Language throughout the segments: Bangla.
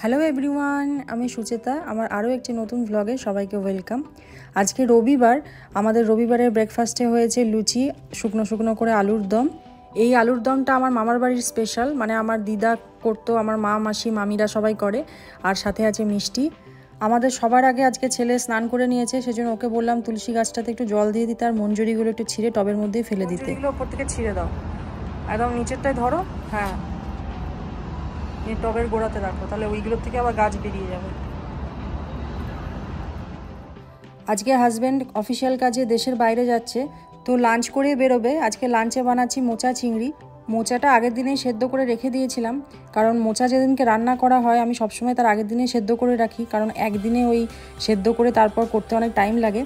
হ্যালো এভরিওয়ান, আমি সুচেতা। আমার আরও একটি নতুন ভ্লগে সবাইকে ওয়েলকাম। আজকে রবিবার। আমাদের রবিবারের ব্রেকফাস্টে হয়েছে লুচি, শুকনো শুকনো করে আলুর দম। এই আলুর দমটা আমার মামার বাড়ির স্পেশাল, মানে আমার দিদা করতো, আমার মা মাসি মামিরা সবাই করে। আর সাথে আছে মিষ্টি। আমাদের সবার আগে আজকে ছেলে স্নান করে নিয়েছে, সেজন্য ওকে বললাম তুলসী গাছটাতে একটু জল দিয়ে দিতে আর মঞ্জুরিগুলো একটু ছিঁড়ে টবের মধ্যেই ফেলে দিতে। ওপর থেকে ছিঁড়ে দাও, একদম নিচেরটায় ধরো। হ্যাঁ, এই টবের গোড়াতে রাখো, তাহলে ওইগুলোর থেকে আবার গাছ বেরিয়ে যাবে। আজকে হাজব্যান্ড অফিসিয়াল কাজে দেশের বাইরে যাচ্ছে, তো লাঞ্চ করে বেরোবে। আজকে লাঞ্চে বানাচ্ছি মোচা চিংড়ি। মোচাটা আগের দিনেই সেদ্ধ করে রেখে দিয়েছিলাম, কারণ মোচা যেদিনকে রান্না করা হয় আমি সবসময় তার আগের দিনেই সেদ্ধ করে রাখি, কারণ একদিনে ওই সেদ্ধ করে তারপর করতে অনেক টাইম লাগে।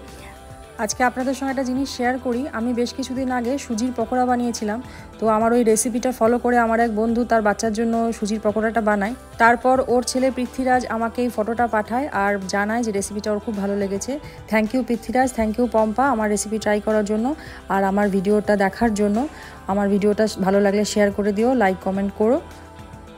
আজকে আপনাদের সঙ্গে একটা জিনিস শেয়ার করি। আমি বেশ কিছুদিন আগে সুজির পকোড়া বানিয়েছিলাম, তো আমার ওই রেসিপিটা ফলো করে আমার এক বন্ধু তার বাচ্চার জন্য সুজির পকোড়াটা বানায়। তারপর ওর ছেলে পৃথ্বীরাজ আমাকে এই ফটোটা পাঠায় আর জানায় যে রেসিপিটা ওর খুব ভালো লেগেছে। Thank you Prithviraj, thank you Pampa আমার রেসিপি ট্রাই করার জন্য আর আমার ভিডিওটা দেখার জন্য। আমার ভিডিওটা ভালো লাগলে শেয়ার করে দিও, লাইক কমেন্ট করো।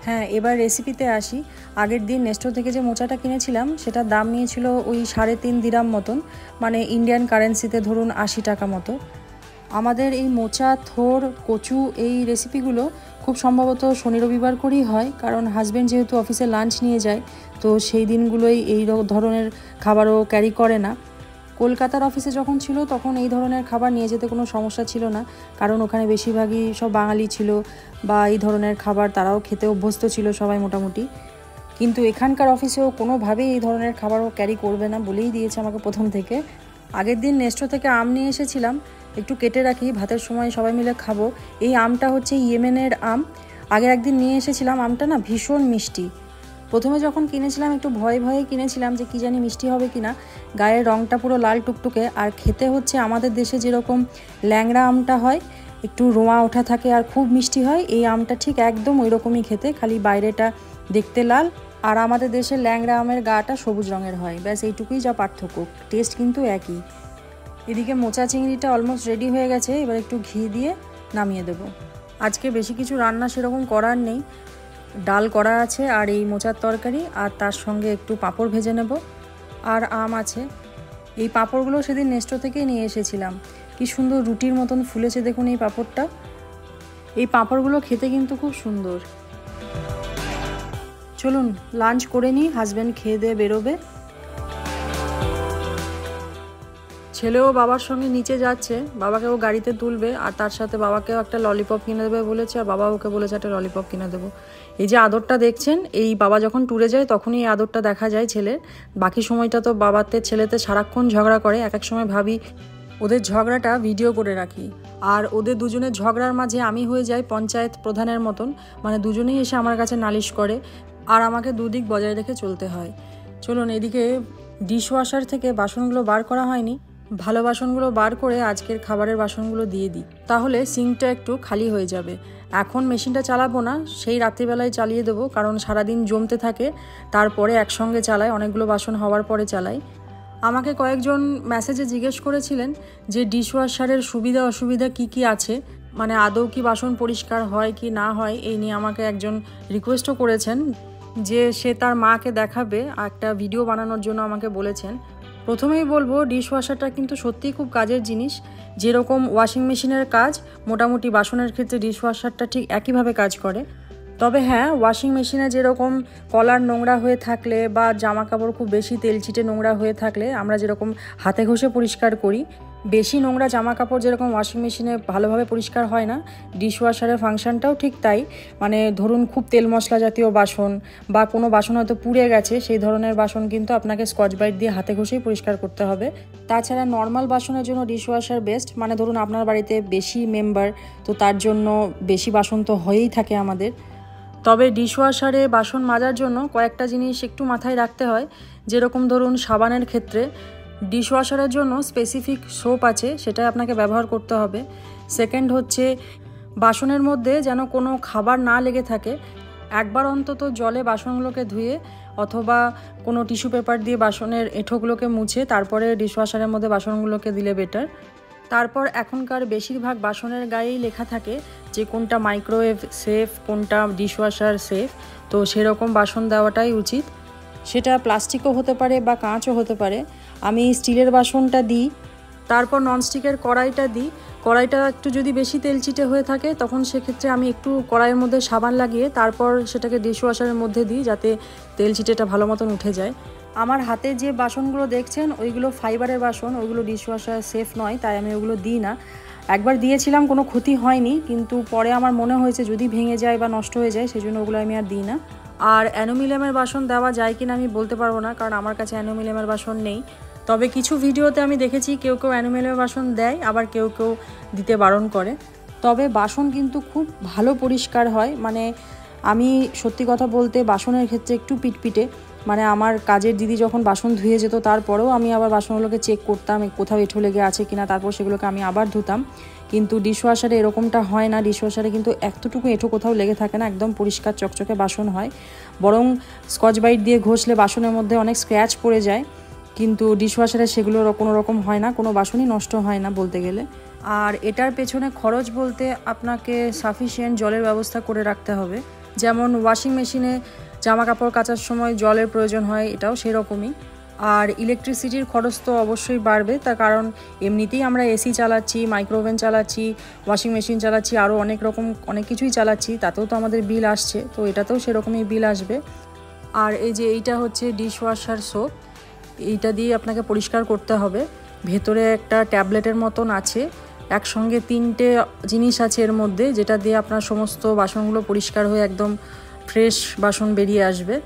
হ্যাঁ, এবার রেসিপিতে আসি। আগের দিন নেস্টো থেকে যে মোচাটা কিনেছিলাম সেটার দাম নিয়েছিল ওই 3.5 দিরাম মতন, মানে ইন্ডিয়ান কারেন্সিতে ধরুন 80 টাকা মতো। আমাদের এই মোচা, থোর, কচু এই রেসিপিগুলো খুব সম্ভবত শনি রবিবার করেই হয়, কারণ হাজব্যান্ড যেহেতু অফিসে লাঞ্চ নিয়ে যায়, তো সেই দিনগুলোই এই ধরনের খাবারও ক্যারি করে না। কলকাতার অফিসে যখন ছিল তখন এই ধরনের খাবার নিয়ে যেতে কোনো সমস্যা ছিল না, কারণ ওখানে বেশিরভাগই সব বাঙালি ছিল বা এই ধরনের খাবার তারাও খেতে অভ্যস্ত ছিল সবাই মোটামুটি। কিন্তু এখানকার অফিসেও কোনোভাবেই এই ধরনের খাবারও ক্যারি করবে না বলেই দিয়েছে আমাকে প্রথম থেকে। আগের দিন নেস্টো থেকে আম নিয়ে এসেছিলাম, একটু কেটে রাখি, ভাতের সময় সবাই মিলে খাবো। এই আমটা হচ্ছে ইয়েমেনের আম। আগের একদিন নিয়ে এসেছিলাম, আমটা না ভীষণ মিষ্টি। প্রথমে যখন কিনেছিলাম একটু ভয়ে ভয়ে কিনেছিলাম যে কী জানি মিষ্টি হবে কিনা। গায়ের রঙটা পুরো লাল টুকটুকে, আর খেতে হচ্ছে আমাদের দেশে যেরকম ল্যাংড়া আমটা হয়, একটু রোঁয়া ওঠা থাকে আর খুব মিষ্টি হয়, এই আমটা ঠিক একদম ওই রকমই খেতে, খালি বাইরেটা দেখতে লাল আর আমাদের দেশের ল্যাংড়া আমের গাটা সবুজ রঙের হয়। ব্যাস এইটুকুই যা পার্থক্য, টেস্ট কিন্তু একই। এদিকে মোচা চিংড়িটা অলমোস্ট রেডি হয়ে গেছে, এবার একটু ঘি দিয়ে নামিয়ে দেবো। আজকে বেশি কিছু রান্না সেরকম করার নেই, ডাল করা আছে আর এই মোচার তরকারি, আর তার সঙ্গে একটু পাঁপড় ভেজে নেব আর আম আছে। এই পাঁপড়গুলো সেদিন নেস্টো থেকেই নিয়ে এসেছিলাম। কি সুন্দর রুটির মতন ফুলেছে দেখুন এই পাঁপড়টা। এই পাঁপড়গুলো খেতে কিন্তু খুব সুন্দর। চলুন লাঞ্চ করে নিই, হাজব্যান্ড খেয়ে দিয়ে বেরোবে। ছেলেও বাবার সঙ্গে নিচে যাচ্ছে, বাবাকেও গাড়িতে তুলবে আর তার সাথে বাবাকেও একটা ললিপপ কিনে দেবে বলেছে, আর বাবা ওকে বলেছে একটা ললিপপ কিনে দেবো। এই যে আদরটা দেখছেন, এই বাবা যখন ট্যুরে যায় তখনই এই আদরটা দেখা যায় ছেলের। বাকি সময়টা তো বাবাতে ছেলেতে সারাক্ষণ ঝগড়া করে। এক এক সময় ভাবি ওদের ঝগড়াটা ভিডিও করে রাখি, আর ওদের দুজনের ঝগড়ার মাঝে আমি হয়ে যাই পঞ্চায়েত প্রধানের মতন, মানে দুজনেই এসে আমার কাছে নালিশ করে আর আমাকে দুদিক বজায় রেখে চলতে হয়। চলুন, এদিকে ডিশওয়াশার থেকে বাসনগুলো বার করা হয়নি, ভালো বাসনগুলো বার করে আজকের খাবারের বাসনগুলো দিয়ে দিই, তাহলে সিঙ্কটা একটু খালি হয়ে যাবে। এখন মেশিনটা চালাবো না, সেই রাত্রিবেলায় চালিয়ে দেবো, কারণ সারাদিন জমতে থাকে, তারপরে একসঙ্গে চালাই, অনেকগুলো বাসন হওয়ার পরে চালাই। আমাকে কয়েকজন মেসেজে জিজ্ঞেস করেছিলেন যে ডিশওয়াশারের সুবিধা অসুবিধা কি কি আছে, মানে আদৌ কি বাসন পরিষ্কার হয় কি না হয়, এই নিয়ে আমাকে একজন রিকোয়েস্টও করেছেন যে সে তার মাকে দেখাবে, একটা ভিডিও বানানোর জন্য আমাকে বলেছেন। প্রথমেই বলবো ডিশওয়াশারটা কিন্তু সত্যিই খুব কাজের জিনিস। যেরকম ওয়াশিং মেশিনের কাজ, মোটামুটি বাসনের ক্ষেত্রে ডিশওয়াশারটা ঠিক একইভাবে কাজ করে। তবে হ্যাঁ, ওয়াশিং মেশিনে যেরকম কলার নোংরা হয়ে থাকলে বা জামা কাপড় খুব বেশি তেলচিটে নোংরা হয়ে থাকলে আমরা যেরকম হাতে ঘষে পরিষ্কার করি, বেশি নোংরা জামা কাপড় যেরকম ওয়াশিং মেশিনে ভালোভাবে পরিষ্কার হয় না, ডিশওয়াশারের ফাংশনটাও ঠিক তাই। মানে ধরুন খুব তেল মশলা জাতীয় বাসন বা কোনো বাসন হয়তো পুড়ে গেছে, সেই ধরনের বাসন কিন্তু আপনাকে স্কচ ব্রাইট দিয়ে হাতে ঘষেই পরিষ্কার করতে হবে। তাছাড়া নর্মাল বাসনের জন্য ডিশওয়াশার বেস্ট, মানে ধরুন আপনার বাড়িতে বেশি মেম্বার, তো তার জন্য বেশি বাসন তো হয়েই থাকে আমাদের। তবে ডিশওয়াশারে বাসন মাজার জন্য কয়েকটা জিনিস একটু মাথায় রাখতে হয়। যেরকম ধরুন সাবানের ক্ষেত্রে ডিশওয়াশারের জন্য স্পেসিফিক সোপ আছে, সেটাই আপনাকে ব্যবহার করতে হবে। সেকেন্ড হচ্ছে বাসনের মধ্যে যেন কোনো খাবার না লেগে থাকে, একবার অন্তত জলে বাসনগুলোকে ধুয়ে অথবা কোনো টিস্যু পেপার দিয়ে বাসনের এঁঠোগুলোকে মুছে তারপরে ডিশওয়াশারের মধ্যে বাসনগুলোকে দিলে বেটার। তারপর এখনকার বেশিরভাগ বাসনের গায়েই লেখা থাকে যে কোনটা মাইক্রোওয়েভ সেফ, কোনটা ডিশওয়াশার সেফ। তো সেরকম বাসন দেওয়াটাই উচিত। সেটা প্লাস্টিকও হতে পারে বা কাঁচও হতে পারে। আমি স্টিলের বাসনটা দিই। তারপর ননস্টিকের কড়াইটা দিই। কড়াইটা একটু যদি বেশি তেলচিটে হয়ে থাকে তখন সেক্ষেত্রে আমি একটু কড়াইয়ের মধ্যে সাবান লাগিয়ে তারপর সেটাকে ডিশওয়াশারের মধ্যে দিই, যাতে তেলচিটেটা ভালো মতন উঠে যায়। আমার হাতে যে বাসনগুলো দেখছেন ওইগুলো ফাইবারের বাসন, ওইগুলো ডিশওয়াশার সেফ নয়, তাই আমি ওগুলো দিই না। একবার দিয়েছিলাম, কোনো ক্ষতি হয়নি, কিন্তু পরে আমার মনে হয়েছে যদি ভেঙে যায় বা নষ্ট হয়ে যায় সেই জন্য ওগুলো আমি আর দিই না। আর অ্যালুমিনিয়ামের বাসন দেওয়া যায় কিনা আমি বলতে পারবো না, কারণ আমার কাছে অ্যালুমিনিয়ামের বাসন নেই। তবে কিছু ভিডিওতে আমি দেখেছি কেউ কেউ অ্যালুমিনিয়ামের বাসন দেয়, আবার কেউ কেউ দিতে বারণ করে। তবে বাসন কিন্তু খুব ভালো পরিষ্কার হয়। মানে আমি সত্যি কথা বলতে বাসনের ক্ষেত্রে একটু পিটপিটে। মানে আমার কাজের দিদি যখন বাসন ধুয়ে যেত তারপরেও আমি আবার বাসনগুলোকে চেক করতাম কোথাও এঁঠো লেগে আছে কিনা, তারপর সেগুলোকে আমি আবার ধুতাম। কিন্তু ডিশওয়াশারে এরকমটা হয় না। ডিশওয়াশারে কিন্তু এতটুকু এঁঠো কোথাও লেগে থাকে না, একদম পরিষ্কার চকচকে বাসন হয়। বরং স্কচ ব্রাইট দিয়ে ঘষলে বাসনের মধ্যে অনেক স্ক্র্যাচ পড়ে যায়, কিন্তু ডিশওয়াশারে সেগুলোর কোনো রকম হয় না, কোনো বাসনই নষ্ট হয় না বলতে গেলে। আর এটার পেছনে খরচ বলতে আপনাকে সাফিসিয়েন্ট জলের ব্যবস্থা করে রাখতে হবে। যেমন ওয়াশিং মেশিনে জামা কাপড় কাচার সময় জলের প্রয়োজন হয়, এটাও সেরকমই। আর ইলেকট্রিসিটির খরচ তো অবশ্যই বাড়বে, তার কারণ এমনিতেই আমরা এসি চালাচ্ছি, মাইক্রোওভেন চালাচ্ছি, ওয়াশিং মেশিন চালাচ্ছি, আরও অনেক কিছুই চালাচ্ছি, তাতেও তো আমাদের বিল আসছে, তো এটাতেও সেরকমই বিল আসবে। আর এই যে এইটা হচ্ছে ডিশওয়াশার সোপ, এইটা দিয়ে আপনাকে পরিষ্কার করতে হবে। ভেতরে একটা ট্যাবলেটের মতন আছে, একসঙ্গে 3টে জিনিস আছে এর মধ্যে, যেটা দিয়ে আপনার সমস্ত বাসনগুলো পরিষ্কার হয়ে একদম ফ্রেশ বাসন বেরিয়ে আসবে।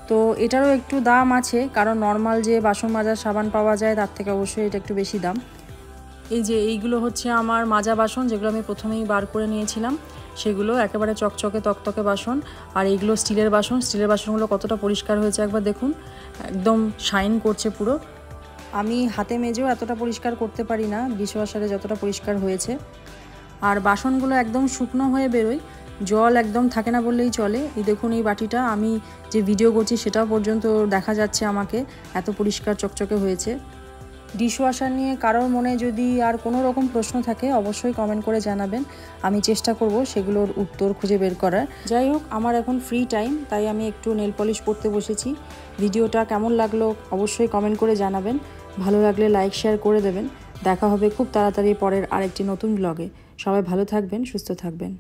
তো এটারও একটু দাম আছে, কারণ নর্মাল যে বাসন মাজার সাবান পাওয়া যায় তার থেকে অবশ্যই এটা একটু বেশি দাম। এই যে এইগুলো হচ্ছে আমার মাজা বাসন, যেগুলো আমি প্রথমেই বার করে নিয়েছিলাম, সেগুলো একেবারে চকচকে তকতকে বাসন। আর এইগুলো স্টিলের বাসন। স্টিলের বাসনগুলো কতটা পরিষ্কার হয়েছে একবার দেখুন, একদম শাইন করছে পুরো। আমি হাতে মেজেও এতটা পরিষ্কার করতে পারি না ডিশওয়াশারে যতটা পরিষ্কার হয়েছে। আর বাসনগুলো একদম শুকনো হয়ে বেরোয়, জল একদম থাকে না বললেই চলে। এই দেখুন এই বাটিটা আমি যে ভিডিও করছি সেটাও পর্যন্ত দেখা যাচ্ছে আমাকে, এত পরিষ্কার চকচকে হয়েছে। ডিশওয়াশার নিয়ে কারোর মনে যদি আর কোনো রকম প্রশ্ন থাকে অবশ্যই কমেন্ট করে জানাবেন, আমি চেষ্টা করব সেগুলোর উত্তর খুঁজে বের করার। যাই হোক, আমার এখন ফ্রি টাইম, তাই আমি একটু নেল পলিশ করতে বসেছি। ভিডিওটা কেমন লাগলো অবশ্যই কমেন্ট করে জানাবেন, ভালো লাগলে লাইক শেয়ার করে দেবেন। দেখা হবে খুব তাড়াতাড়ি পরের আরেকটি নতুন ব্লগে। সবাই ভালো থাকবেন, সুস্থ থাকবেন।